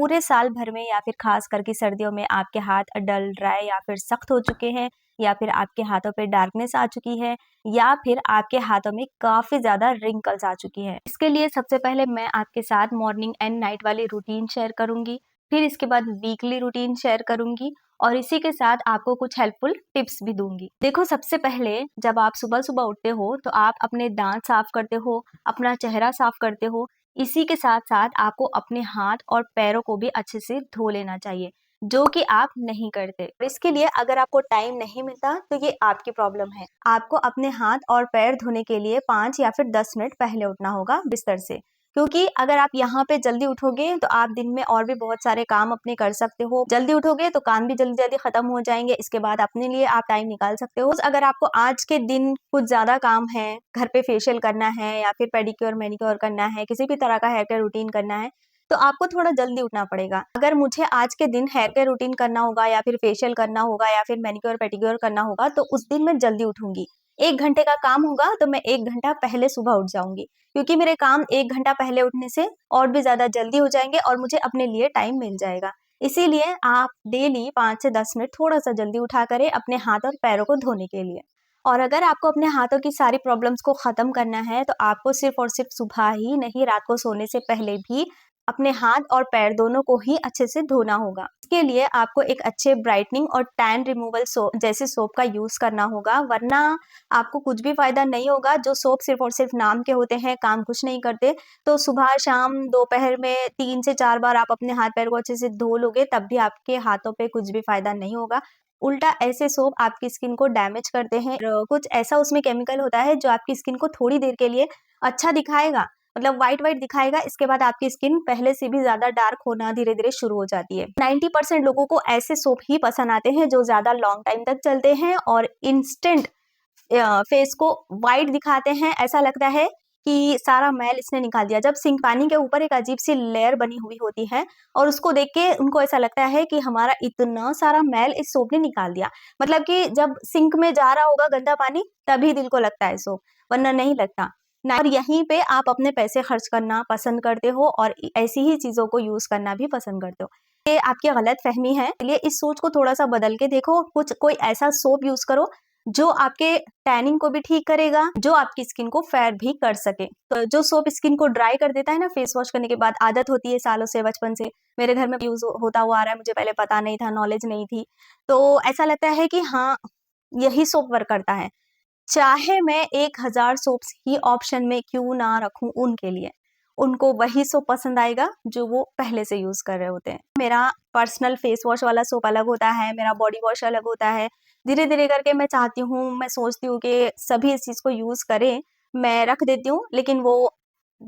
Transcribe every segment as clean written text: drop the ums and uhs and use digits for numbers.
पूरे साल भर में या फिर खास करके सर्दियों में आपके हाथ डल, ड्राई या फिर सख्त हो चुके हैं, या फिर आपके हाथों पे डार्कनेस आ चुकी है, या फिर आपके हाथों में काफ़ी ज़्यादा रिंकल्स आ चुकी हैं। इसके लिए सबसे पहले मैं आपके साथ मॉर्निंग एंड नाइट वाली रूटीन शेयर करूँगी, फिर इसके बाद वीकली रूटीन शेयर करूँगी और इसी के साथ आपको कुछ हेल्पफुल टिप्स भी दूँगी। देखो, सबसे पहले जब आप सुबह-सुबह उठते हो तो आप अपने दाँत साफ करते हो, अपना चेहरा साफ करते हो। इसी के साथ-साथ आपको अपने हाथ और पैरों को भी अच्छे से धो लेना चाहिए, जो कि आप नहीं करते। इसके लिए अगर आपको टाइम नहीं मिलता तो ये आपकी प्रॉब्लम है। आपको अपने हाथ और पैर धोने के लिए 5 या फिर 10 मिनट पहले उठना होगा बिस्तर से, क्योंकि अगर आप यहाँ पे जल्दी उठोगे तो आप दिन में और भी बहुत सारे काम अपने कर सकते हो। जल्दी उठोगे तो काम भी जल्दी-जल्दी खत्म हो जाएँगे, इसके बाद अपने लिए आप टाइम निकाल सकते हो। अगर आपको आज के दिन कुछ ज़्यादा काम है, घर पे फेशियल करना है या फिर पेडिक्योर, मैनिक्योर करना है, किसी भी तरह का हेयर केयर रूटीन करना है, तो आपको थोड़ा जल्दी उठना पड़ेगा। अगर मुझे आज के दिन हेयर केयर रूटीन करना होगा या फिर फेशियल करना होगा या फिर मैनिक्योर, पेडिक्योर करना होगा, तो उस दिन मैं जल्दी उठूँगी। 1 घंटे का काम होगा तो मैं 1 घंटा पहले सुबह उठ जाऊँगी, क्योंकि मेरे काम 1 घंटा पहले उठने से और भी ज़्यादा जल्दी हो जाएँगे और मुझे अपने लिए टाइम मिल जाएगा। इसीलिए आप डेली 5 से 10 मिनट थोड़ा-सा जल्दी उठा करें अपने हाथ और पैरों को धोने के लिए। और अगर आपको अपने हाथों की सारी प्रॉब्लम्स को ख़त्म करना है, तो आपको सिर्फ़ और सिर्फ़ सुबह ही नहीं, रात को सोने से पहले भी अपने हाथ और पैर दोनों को ही अच्छे से धोना होगा। इसके लिए आपको एक अच्छे ब्राइटनिंग और टैन रिमूवल जैसे सोप का यूज़ करना होगा, वरना आपको कुछ भी फ़ायदा नहीं होगा। जो सोप सिर्फ़ और सिर्फ़ नाम के होते हैं, काम कुछ नहीं करते। तो सुबह, शाम, दोपहर में 3 से 4 बार आप अपने हाथ-पैर को अच्छे से धो लोगे, तब भी आपके हाथों पे कुछ भी फ़ायदा नहीं होगा। उल्टा ऐसे सोप आपकी स्किन को डैमेज करते हैं। कुछ ऐसा उसमें केमिकल होता है जो आपकी स्किन को थोड़ी देर के लिए अच्छा दिखाएगा, मतलब व्हाइट-व्हाइट दिखाएगा, इसके बाद आपकी स्किन पहले से भी ज़्यादा डार्क होना धीरे-धीरे शुरू हो जाती है। 90% लोगों को ऐसे सोप ही पसंद आते हैं जो ज़्यादा लॉन्ग टाइम तक चलते हैं और इंस्टेंट फेस को व्हाइट दिखाते हैं। ऐसा लगता है कि सारा मैल इसने निकाल दिया। जब सिंक पानी के ऊपर एक अजीब-सी लेयर बनी हुई होती है और उसको देख के उनको ऐसा लगता है कि हमारा इतना सारा मैल इस सोप ने निकाल दिया। मतलब कि जब सिंक में जा रहा होगा गंदा पानी, तभी दिल को लगता है सोप, वरना नहीं लगता। ना, और यहीं पे आप अपने पैसे खर्च करना पसंद करते हो और ऐसी ही चीज़ों को यूज़ करना भी पसंद करते हो। ये आपकी गलतफ़हमी है, इसलिए इस सोच को थोड़ा-सा बदल के देखो। कोई ऐसा सोप यूज़ करो जो आपके टैनिंग को भी ठीक करेगा, जो आपकी स्किन को फेयर भी कर सके। तो जो सोप स्किन को ड्राई कर देता है ना फेस वॉश करने के बाद, आदत होती है सालों से, बचपन से मेरे घर में यूज़ होता हुआ आ रहा है, मुझे पहले पता नहीं था, नॉलेज नहीं थी। तो ऐसा लगता है कि हाँ, यही सोप वर्क करता है। चाहे मैं 1000 सोप्स ही ऑप्शन में क्यों ना रखूँ उनके लिए, उनको वही सोप पसंद आएगा जो वो पहले से यूज़ कर रहे होते हैं। मेरा पर्सनल फेस वॉश वाला सोप अलग होता है, मेरा बॉडी वॉश अलग होता है। धीरे-धीरे करके मैं चाहती हूँ, मैं सोचती हूँ कि सभी इस चीज़ को यूज़ करें, मैं रख देती हूँ, लेकिन वो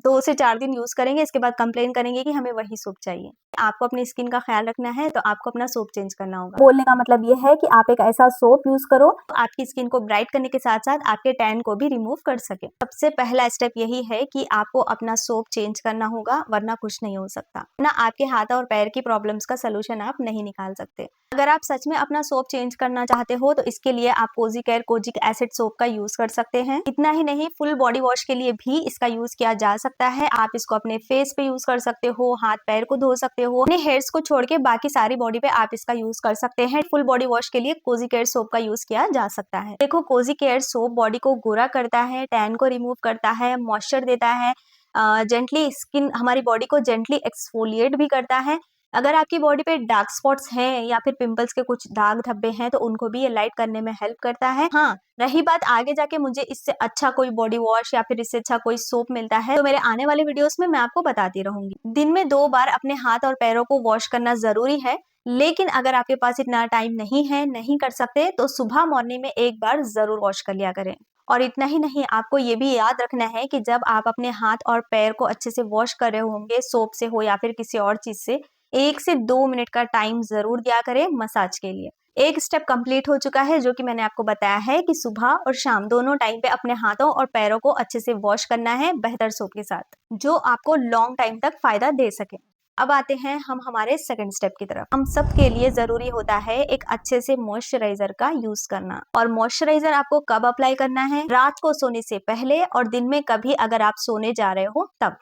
2 से 4 दिन यूज़ करेंगे, इसके बाद कंप्लेन करेंगे कि हमें वही सोप चाहिए। आपको अपनी स्किन का ख़्याल रखना है, तो आपको अपना सोप चेंज करना होगा। बोलने का मतलब ये है कि आप एक ऐसा सोप यूज़ करो, आपकी स्किन को ब्राइट करने के साथ-साथ आपके टैन को भी रिमूव कर सके। सबसे पहला स्टेप यही है कि आपको अपना सोप चेंज करना होगा, वरना कुछ नहीं हो सकता। ना आपके हाथ और पैर की प्रॉब्लम्स का सॉल्यूशन आप नहीं निकाल सकते। अगर आप सच में अपना सोप चेंज करना चाहते हो, तो इसके लिए आप kozi care kojic acid soap का यूज़ कर सकते हैं। इतना ही नहीं, फुल बॉडी वॉश के लिए भी इसका यूज़ किया जा सकता है। आप इसको अपने फेस पे यूज़ कर सकते हो, हाथ-पैर को धो सकते हो। अपने हेयर्स को छोड़ के बाकी सारी बॉडी पे आप इसका यूज़ कर सकते हैं। फुल बॉडी वॉश के लिए कोज़ी केयर सोप का यूज़ किया जा सकता है। देखो, कोज़ी केयर सोप बॉडी को गोरा करता है, टैन को रिमूव करता है, मॉइस्चर देता है, जेंटली स्किन हमारी बॉडी को जेंटली एक्सफोलिएट भी करता है। अगर आपकी बॉडी पे डार्क स्पॉट्स हैं या फिर पिंपल्स के कुछ दाग धब्बे हैं, तो उनको भी ये लाइट करने में हेल्प करता है। हाँ, रही बात आगे जाके मुझे इससे अच्छा कोई बॉडी वॉश या फिर इससे अच्छा कोई सोप मिलता है, तो मेरे आने वाले वीडियोस में मैं आपको बताती रहूंगी। दिन में 2 बार अपने हाथ और पैरों को वॉश करना जरूरी है, लेकिन अगर आपके पास इतना टाइम नहीं है, नहीं कर सकते, तो सुबह मॉर्निंग में 1 बार जरूर वॉश कर लिया करें। और इतना ही नहीं, आपको ये भी याद रखना है कि जब आप अपने हाथ और पैर को अच्छे से वॉश कर रहे होंगे, सोप से हो या फिर किसी और चीज से, 1 से 2 मिनट का टाइम ज़रूर दिया करें मसाज के लिए। एक स्टेप कंप्लीट हो चुका है, जो कि मैंने आपको बताया है कि सुबह और शाम दोनों टाइम पे अपने हाथों और पैरों को अच्छे से वॉश करना है बेहतर सोप के साथ, जो आपको लॉन्ग टाइम तक फ़ायदा दे सके। अब आते हैं हम हमारे सेकंड स्टेप की तरफ। हम सब के लिए ज़रूरी होता है एक अच्छे से मॉइस्चराइज़र का यूज़ करना। और मॉइस्चराइज़र आपको कब अप्लाई करना है? रात को सोने से पहले और दिन में कभी अगर आप सोने जा रहे हो तब।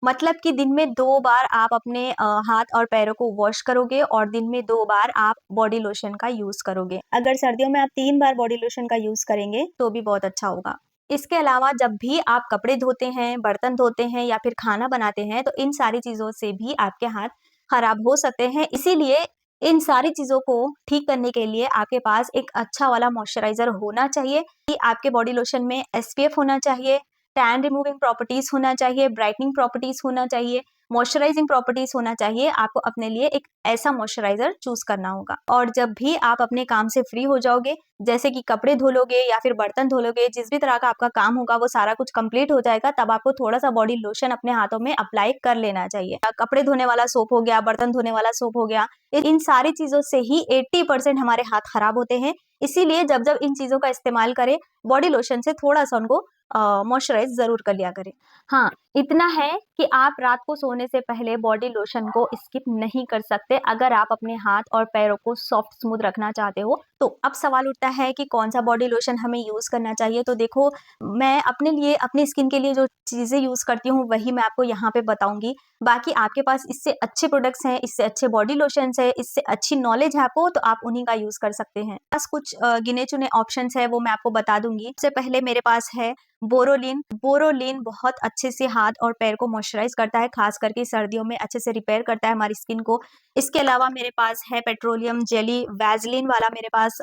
मतलब कि दिन में 2 बार आप अपने हाथ और पैरों को वॉश करोगे और दिन में 2 बार आप बॉडी लोशन का यूज़ करोगे। अगर सर्दियों में आप 3 बार बॉडी लोशन का यूज़ करेंगे तो भी बहुत अच्छा होगा। इसके अलावा जब भी आप कपड़े धोते हैं, बर्तन धोते हैं या फिर खाना बनाते हैं, तो इन सारी चीज़ों से भी आपके हाथ खराब हो सकते हैं। इसीलिए इन सारी चीज़ों को ठीक करने के लिए आपके पास एक अच्छा वाला मॉइस्चराइज़र होना चाहिए कि आपके बॉडी लोशन में एसपीएफ होना चाहिए, टैन रिमूविंग प्रॉपर्टीज़ होना चाहिए, ब्राइटनिंग प्रॉपर्टीज़ होना चाहिए, मॉइस्चराइजिंग प्रॉपर्टीज़ होना चाहिए। आपको अपने लिए एक ऐसा मॉइस्चराइज़र चूज़ करना होगा। और जब भी आप अपने काम से फ्री हो जाओगे, जैसे कि कपड़े धो लोगे या फिर बर्तन धो लोगे, जिस भी तरह का आपका काम होगा वो सारा कुछ कंप्लीट हो जाएगा, तब आपको थोड़ा-सा बॉडी लोशन अपने हाथों में अप्लाई कर लेना चाहिए। कपड़े धोने वाला सोप हो गया, बर्तन धोने वाला सोप हो गया, इन सारी चीज़ों से ही 80% हमारे हाथ खराब होते हैं। इसीलिए जब-जब इन चीज़ों का इस्तेमाल करें, बॉडी लोशन से थोड़ा-सा उनको मॉइस्चराइज़ ज़रूर कर लिया करें। हाँ, इतना है कि आप रात को सोने से पहले बॉडी लोशन को स्किप नहीं कर सकते अगर आप अपने हाथ और पैरों को सॉफ्ट स्मूथ रखना चाहते हो। तो अब सवाल उठता है कि कौन-सा बॉडी लोशन हमें यूज़ करना चाहिए। तो देखो, मैं अपने लिए, अपनी स्किन के लिए जो चीज़ें यूज़ करती हूँ वही मैं आपको यहाँ पे बताऊँगी। बाकी आपके पास इससे अच्छे प्रोडक्ट्स हैं, इससे अच्छे बॉडी लोशंस हैं, इससे अच्छी नॉलेज है आपको, तो आप उन्हीं का यूज़ कर सकते हैं। बस कुछ गिने-चुने ऑप्शंस हैं वो मैं आपको बता दूँगी। सबसे पहले मेरे पास है बोरोलिन। बोरोलिन बहुत अच्छे से हाथ और पैर को मॉइस्चराइज़ करता है, ख़ास करके सर्दियों में अच्छे से रिपेयर करता है हमारी स्किन को। इसके अलावा मेरे पास है पेट्रोलियम जेली, वैज़लिन वाला मेरे पास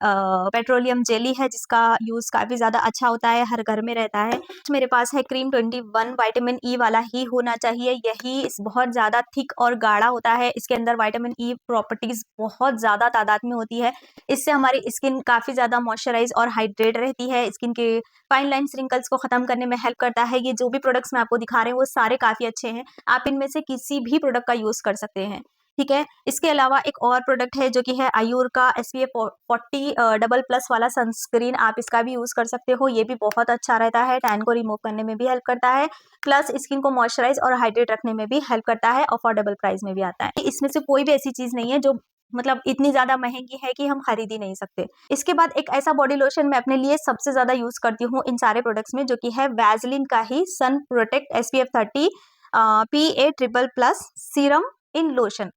पेट्रोलियम जेली है जिसका यूज़ काफ़ी ज़्यादा अच्छा होता है, हर घर में रहता है। मेरे पास है क्रीम 21 विटामिन ई वाला ही होना चाहिए, यही बहुत ज़्यादा थिक और गाढ़ा होता है। इसके अंदर विटामिन ई प्रॉपर्टीज़ बहुत ज़्यादा तादाद में होती है। इससे हमारी स्किन काफ़ी ज़्यादा मॉइस्चराइज़ और हाइड्रेट रहती है, स्किन के फाइन लाइन्स, रिंकल्स को खत्म करने में हेल्प करता है। ये जो भी प्रोडक्ट्स मैं आपको दिखा रही हूँ वो सारे काफ़ी अच्छे हैं। आप इनमें से किसी भी प्रोडक्ट का यूज़ कर सकते हैं, ठीक है? इसके अलावा एक और प्रोडक्ट है जो कि है आयूर का एसपीएफ 40 डबल प्लस वाला सनस्क्रीन, आप इसका भी यूज़ कर सकते हो। ये भी बहुत अच्छा रहता है, टैन को रिमूव करने में भी हेल्प करता है, प्लस स्किन को मॉइस्चराइज़ और हाइड्रेट रखने में भी हेल्प करता है, अफोर्डेबल प्राइस में भी आता है। इसमें से कोई भी ऐसी चीज़ नहीं है जो मतलब इतनी ज़्यादा महँगी है कि हम खरीद ही नहीं सकते। इसके बाद एक ऐसा बॉडी लोशन मैं अपने लिए सबसे ज़्यादा यूज़ करती हूँ इन सारे प्रोडक्ट्स में, जो कि है वैज़लिन का ही sun protect SPF 30 PA triple plus serum in lotion.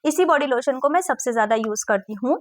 इसी बॉडी लोशन को मैं सबसे ज़्यादा यूज़ करती हूँ,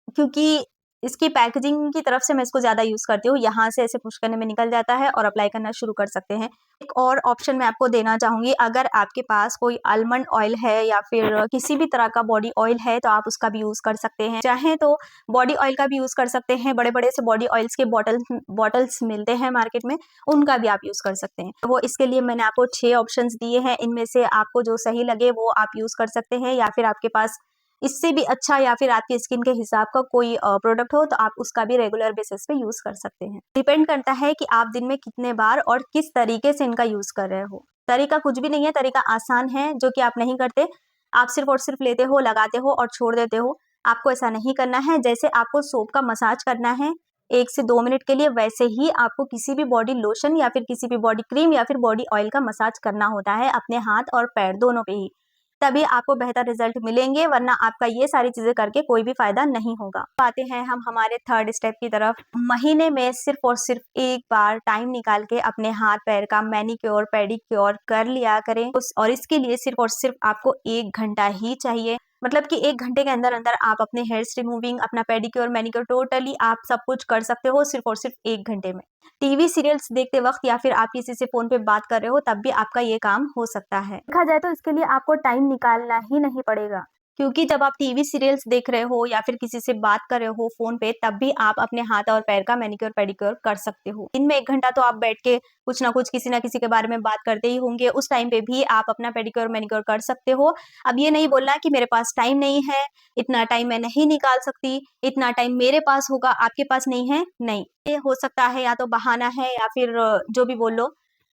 क्योंकि इसकी पैकेजिंग की तरफ से मैं इसको ज़्यादा यूज़ करती हूँ। यहाँ से ऐसे पुश करने में निकल जाता है और अप्लाई करना शुरू कर सकते हैं। एक और ऑप्शन मैं आपको देना चाहूँगी, अगर आपके पास कोई आलमंड ऑयल है या फिर किसी भी तरह का बॉडी ऑयल है तो आप उसका भी यूज़ कर सकते हैं। चाहें तो बॉडी ऑयल का भी यूज़ कर सकते हैं, बड़े-बड़े से बॉडी ऑयल्स के बॉटल्स मिलते हैं मार्केट में, उनका भी आप यूज़ कर सकते हैं। वो इसके लिए मैंने आपको 6 ऑप्शंस दिए हैं, इनमें से आपको जो सही लगे वो आप यूज़ कर सकते हैं, या फिर आपके पास इससे भी अच्छा या फिर आपकी स्किन के हिसाब का कोई प्रोडक्ट हो तो आप उसका भी रेगुलर बेसिस पे यूज़ कर सकते हैं। डिपेंड करता है कि आप दिन में कितने बार और किस तरीके से इनका यूज़ कर रहे हो। तरीका कुछ भी नहीं है, तरीका आसान है जो कि आप नहीं करते। आप सिर्फ़ और सिर्फ़ लेते हो, लगाते हो और छोड़ देते हो। आपको ऐसा नहीं करना है। जैसे आपको सोप का मसाज करना है 1 से 2 मिनट के लिए, वैसे ही आपको किसी भी बॉडी लोशन या फिर किसी भी बॉडी क्रीम या फिर बॉडी ऑयल का मसाज करना होता है अपने हाथ और पैर दोनों पे ही। तभी आपको बेहतर रिजल्ट मिलेंगे, वरना आपका ये सारी चीज़ें करके कोई भी फ़ायदा नहीं होगा। आते हैं हम हमारे थर्ड स्टेप की तरफ। महीने में सिर्फ़ और सिर्फ़ 1 बार टाइम निकाल के अपने हाथ-पैर का मैनीक्योर, पेडीक्योर कर लिया करें। और इसके लिए सिर्फ़ और सिर्फ़ आपको 1 घंटा ही चाहिए। मतलब कि 1 घंटे के अंदर-अंदर आप अपने हेयर्स रिमूविंग, अपना पेडीक्योर, मैनीक्योर टोटली आप सब कुछ कर सकते हो सिर्फ़ और सिर्फ़ 1 घंटे में। टीवी सीरियल्स देखते वक़्त या फिर आप किसी से फ़ोन पे बात कर रहे हो तब भी आपका ये काम हो सकता है। देखा जाए तो इसके लिए आपको टाइम निकालना ही नहीं पड़ेगा, क्योंकि जब आप टीवी सीरियल्स देख रहे हो या फिर किसी से बात कर रहे हो फ़ोन पे, तब भी आप अपने हाथ और पैर का मैनीक्योर, पेडीक्योर कर सकते हो। दिन में 1 घंटा तो आप बैठ के कुछ ना कुछ किसी ना किसी के बारे में बात करते ही होंगे, उस टाइम पे भी आप अपना पेडीक्योर, मैनीक्योर कर सकते हो। अब ये नहीं बोलना कि मेरे पास टाइम नहीं है, इतना टाइम मैं नहीं निकाल सकती, इतना टाइम मेरे पास होगा, आपके पास नहीं है, नहीं। ये हो सकता है या तो बहाना है या फिर जो भी बोल लो,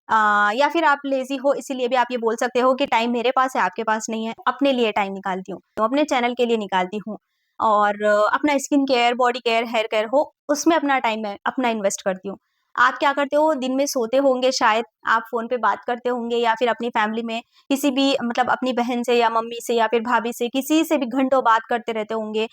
या फिर आप लेज़ी हो इसीलिए भी आप ये बोल सकते हो कि टाइम मेरे पास है, आपके पास नहीं है। अपने लिए टाइम निकालती हूँ, तो अपने चैनल के लिए निकालती हूँ, और अपना skin care, body care, hair care हो, उसमें अपना टाइम मैं अपना इन्वेस्ट करती हूँ। आप क्या करते हो? दिन में सोते होंगे शायद, आप फ़ोन पे बात करते होंगे या फिर अपनी फैमिली में किसी भी, मतलब अपनी बहन से या मम्मी से या फिर भाभी से, किसी से भी घंटों बात करते रहते होंगे।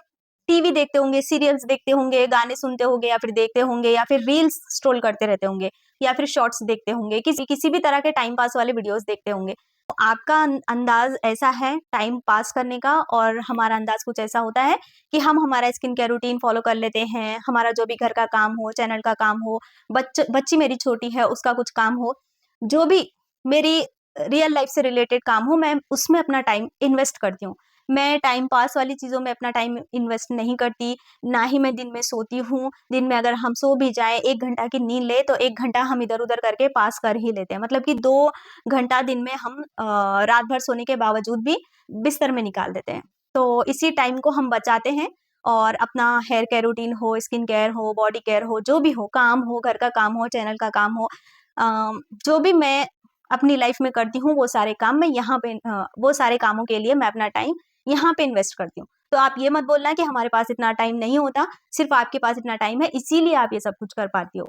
टीवी देखते होंगे, सीरियल्स देखते होंगे, गाने सुनते होंगे या फिर देखते होंगे या फिर रील्स स्क्रॉल करते रहते होंगे या फिर शॉर्ट्स देखते होंगे, किसी किसी भी तरह के टाइम पास वाले वीडियोस देखते होंगे। तो आपका अंदाज ऐसा है टाइम पास करने का और हमारा अंदाज कुछ ऐसा होता है कि हम हमारा स्किन केयर रूटीन फॉलो कर लेते हैं, हमारा जो भी घर का काम हो, चैनल का काम हो, बच्ची मेरी छोटी है उसका कुछ काम हो, जो भी मेरी रियल लाइफ से रिलेटेड काम हो, मैं उसमें अपना टाइम इन्वेस्ट करती हूँ। मैं टाइम पास वाली चीज़ों में अपना टाइम इन्वेस्ट नहीं करती, ना ही मैं दिन में सोती हूँ। दिन में अगर हम सो भी जाएँ, 1 घंटा की नींद लें, तो 1 घंटा हम इधर-उधर करके पास कर ही लेते हैं। मतलब कि 2 घंटा दिन में हम रात भर सोने के बावजूद भी बिस्तर में निकाल देते हैं। तो इसी टाइम को हम बचाते हैं और अपना हेयर केयर रूटीन हो, स्किन केयर हो, बॉडी केयर हो, जो भी हो, काम हो, घर का काम हो, चैनल का काम हो, जो भी मैं अपनी लाइफ में करती हूँ, वो सारे काम मैं यहाँ पे वो सारे कामों के लिए मैं अपना टाइम यहाँ पे इन्वेस्ट करती हूँ। तो आप ये मत बोलना कि हमारे पास इतना टाइम नहीं होता, सिर्फ़ आपके पास इतना टाइम है, इसीलिए आप ये सब कुछ कर पाती हो।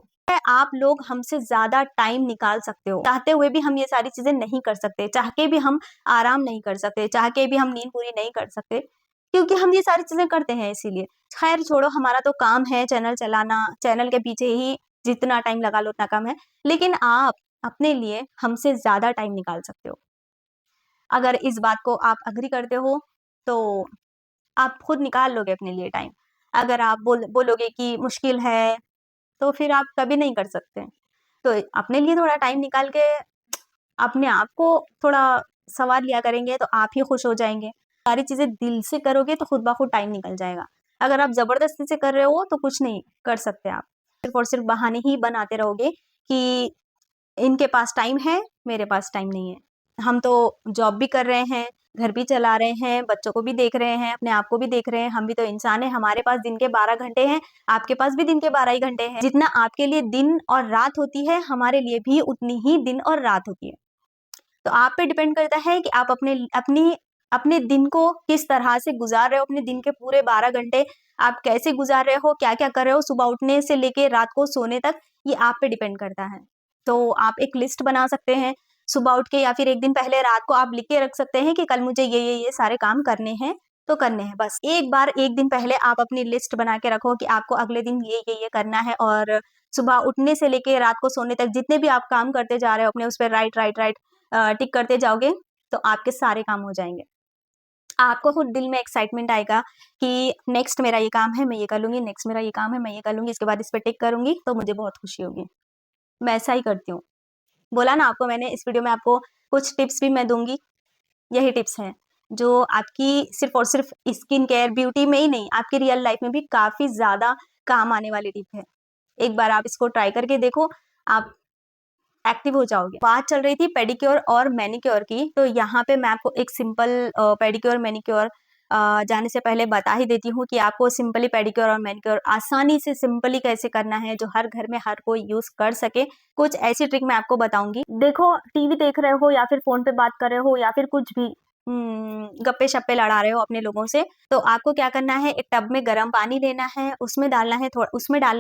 आप लोग हमसे ज़्यादा टाइम निकाल सकते हो, चाहते हुए भी हम ये सारी चीज़ें नहीं कर सकते, चाह के भी हम आराम नहीं कर सकते, चाह के भी हम नींद पूरी नहीं कर सकते, क्योंकि हम ये सारी चीज़ें करते हैं इसीलिए। खैर छोड़ो, हमारा तो काम है चैनल चलाना, चैनल के पीछे ही जितना टाइम लगा लो उतना कम है, लेकिन आप अपने लिए हमसे ज़्यादा टाइम निकाल सकते हो। अगर इस बात को आप एग्री करते हो, तो आप खुद निकाल लोगे अपने लिए टाइम। अगर आप बोलोगे कि मुश्किल है, तो फिर आप कभी नहीं कर सकते। तो अपने लिए थोड़ा टाइम निकाल के अपने आप को थोड़ा सँवार लिया करेंगे, तो आप ही खुश हो जाएँगे। सारी चीज़ें दिल से करोगे, तो खुद ब खुद टाइम निकल जाएगा। अगर आप ज़बरदस्ती से कर रहे हो, तो कुछ नहीं कर सकते आप। सिर्फ़ और सिर्फ़ बहाने ही बनाते रहोगे कि इनके पास टाइम है, मेरे पास टाइम नहीं है। हम तो जॉब भी कर रहे हैं, घर भी चला रहे हैं, बच्चों को भी देख रहे हैं, अपने आप को भी देख रहे हैं, हम भी तो इंसान हैं, हमारे पास दिन के 12 घंटे हैं, आपके पास भी दिन के 12 ही घंटे हैं। जितना आपके लिए दिन और रात होती है, हमारे लिए भी उतनी ही दिन और रात होती है। तो आप पे डिपेंड करता है कि आप अपने दिन को किस तरह से गुज़ार रहे हो, अपने दिन के पूरे 12 घंटे आप कैसे गुज़ार रहे हो, क्या-क्या कर रहे हो, सुबह उठने से लेके रात को सोने तक, ये आप पे डिपेंड करता है। तो आप एक लिस्ट बना सकते हैं, सुबह उठ के या फिर 1 दिन पहले रात को आप लिख के रख सकते हैं कि कल मुझे ये सारे काम करने हैं, तो करने हैं बस। एक बार 1 दिन पहले आप अपनी लिस्ट बना के रखो कि आपको अगले दिन ये करना है और सुबह उठने से लेके रात को सोने तक जितने भी आप काम करते जा रहे हो अपने उस पे राइट टिक करते जाओगे, तो आपके सारे काम हो जाएँगे। आपको खुद दिल में एक्साइटमेंट आएगा कि नेक्स्ट मेरा ये काम है, मैं ये कर लूँगी, नेक्स्ट मेरा ये काम है, मैं ये कर लूँगी, इसके बाद इस पे टिक करूँगी, तो मुझे बहुत खुशी होगी। मैं ऐसा ही करती हूँ। बोला ना आपको मैंने, इस वीडियो में आपको कुछ टिप्स भी मैं दूँगी, यही टिप्स हैं, जो आपकी सिर्फ़ और सिर्फ़ स्किन केयर, ब्यूटी में ही नहीं, आपकी रियल लाइफ़ में भी काफ़ी ज़्यादा काम आने वाली टिप है। एक बार आप इसको ट्राई करके देखो, आप एक्टिव हो जाओगे। बात चल रही थी पेडिक्योर और मैनीक्योर की, तो यहाँ पे मैं आपको एक सिंपल पेडिक्योर, मैनीक्योर जाने से पहले बता ही देती हूँ कि आपको सिंपली पेडिक्योर और मैनीक्योर आसानी से सिंपली कैसे करना है, जो हर घर में हर कोई यूज़ कर सके। कुछ ऐसी ट्रिक मैं आपको बताऊँगी। देखो, टीवी देख रहे हो या फिर फ़ोन पे बात कर रहे हो या फिर कुछ भी गप्पे-शप्पे लड़ा रहे हो अपने लोगों से, तो आपको क्या करना है, एक टब में गरम पानी लेना है, उसमें डालना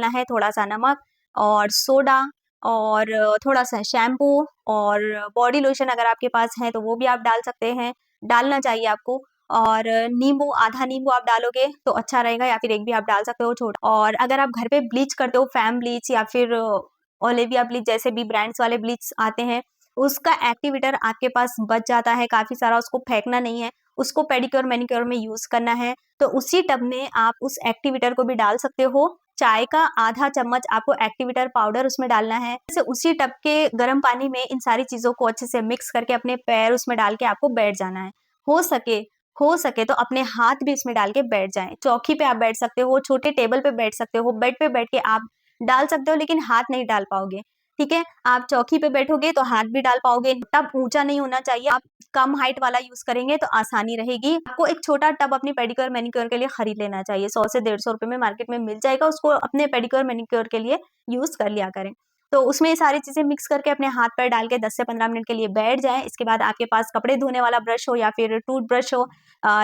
है थोड़ा-सा नमक और सोडा और थोड़ा-सा शैम्पू और बॉडी लोशन अगर आपके पास है तो वो भी आप डाल सकते हैं, डालना चाहिए आपको और नींबू, आधा नींबू आप डालोगे तो अच्छा रहेगा या फिर 1 भी आप डाल सकते हो छोटा। और अगर आप घर पे ब्लीच करते हो, फैम ब्लीच या फिर ओलिविया ब्लीच जैसे भी ब्रांड्स वाले ब्लीच आते हैं, उसका एक्टिवेटर आपके पास बच जाता है काफ़ी सारा, उसको फेंकना नहीं है, उसको पेडिक्योर, मैनीक्योर में यूज़ करना है, तो उसी टब में आप उस एक्टिवेटर को भी डाल सकते हो। चाय का आधा चम्मच आपको एक्टिवेटर पाउडर उसमें डालना है। जैसे उसी टब के गर्म पानी में इन सारी चीज़ों को अच्छे से मिक्स करके अपने पैर उसमें डाल के आपको बैठ जाना है। हो सके हो सके तो अपने हाथ भी इसमें डाल के बैठ जाएँ। चौकी पे आप बैठ सकते हो, छोटे टेबल पे बैठ सकते हो, बेड पे बैठ के आप डाल सकते हो लेकिन हाथ नहीं डाल पाओगे, ठीक है? आप चौकी पे बैठोगे तो हाथ भी डाल पाओगे। टब ऊँचा नहीं होना चाहिए, आप कम हाइट वाला यूज़ करेंगे तो आसानी रहेगी। आपको एक छोटा टब अपनी पेडिक्योर, मैनीक्योर के लिए खरीद लेना चाहिए। 100 से 150 रुपए में मार्केट में मिल जाएगा, उसको अपने पेडिक्योर, मैनीक्योर के लिए यूज़ कर लिया करें। तो उसमें ये सारी चीज़ें मिक्स करके अपने हाथ-पैर डाल के 10 से 15 मिनट के लिए बैठ जाएँ। इसके बाद आपके पास कपड़े धोने वाला ब्रश हो या फिर टूथब्रश हो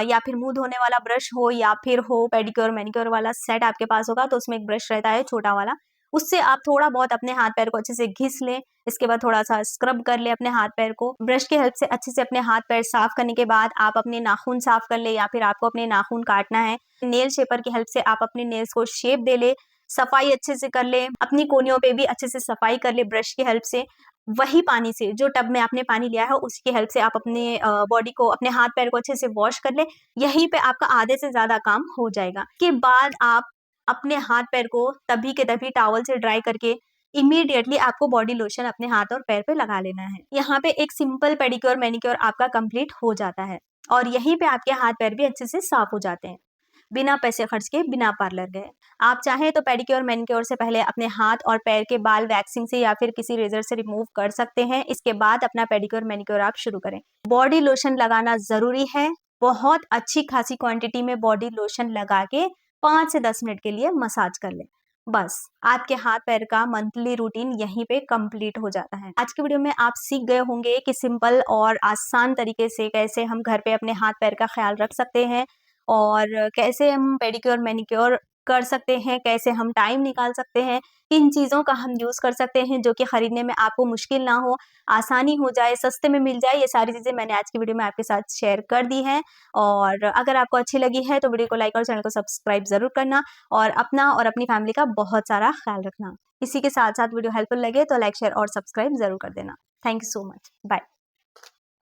या फिर मुँह धोने वाला ब्रश हो या फिर हो पेडिक्योर, मैनीक्योर वाला सेट आपके पास होगा तो उसमें एक ब्रश रहता है छोटा वाला, उससे आप थोड़ा बहुत अपने हाथ पैर को अच्छे से घिस लें। इसके बाद थोड़ा सा स्क्रब कर ले अपने हाथ पैर को। ब्रश की हेल्प से अच्छे से अपने हाथ पैर साफ करने के बाद आप अपने नाखून साफ कर ले, या फिर आपको अपने नाखून काटना है, नेल शेपर की हेल्प से आप अपने नेल्स को शेप दे ले, सफाई अच्छे से कर ले, अपनी कोनियों पे भी अच्छे से सफाई कर ले ब्रश की हेल्प से। वही पानी से, जो टब में आपने पानी लिया है उसकी हेल्प से आप अपने बॉडी को, अपने हाथ पैर को अच्छे से वॉश कर ले। यहीं पे आपका आधे से ज्यादा काम हो जाएगा। के बाद आप अपने हाथ पैर को तभी के तभी टॉवल से ड्राई करके इमीडिएटली आपको बॉडी लोशन अपने हाथ और पैर पे लगा लेना है। यहाँ पे एक सिंपल पेडिक्योर मैनिक्योर आपका कंप्लीट हो जाता है और यहीं पे आपके हाथ पैर भी अच्छे से साफ हो जाते हैं, बिना पैसे खर्च के, बिना पार्लर गए। आप चाहें तो पेडिक्योर मैनिक्योर से पहले अपने हाथ और पैर के बाल वैक्सिंग से या फिर किसी रेजर से रिमूव कर सकते हैं। इसके बाद अपना पेडिक्योर मैनिक्योर आप शुरू करें। बॉडी लोशन लगाना जरूरी है। बहुत अच्छी खासी क्वांटिटी में बॉडी लोशन लगा के 5 से 10 मिनट के लिए मसाज कर ले। बस आपके हाथ पैर का मंथली रूटीन यहीं पे कंप्लीट हो जाता है। आज की वीडियो में आप सीख गए होंगे कि सिंपल और आसान तरीके से कैसे हम घर पे अपने हाथ पैर का ख्याल रख सकते हैं और कैसे हम पेडिक्योर मैनिक्योर कर सकते हैं, कैसे हम टाइम निकाल सकते हैं, किन चीज़ों का हम यूज़ कर सकते हैं जो कि खरीदने में आपको मुश्किल ना हो, आसानी हो जाए, सस्ते में मिल जाए। ये सारी चीज़ें मैंने आज की वीडियो में आपके साथ शेयर कर दी हैं और अगर आपको अच्छी लगी है तो वीडियो को लाइक और चैनल को सब्सक्राइब ज़रूर करना और अपना और अपनी फैमिली का बहुत सारा ख्याल रखना। इसी के साथ साथ वीडियो हेल्पफुल लगे तो लाइक, शेयर और सब्सक्राइब ज़रूर कर देना। Thank you so much. Bye.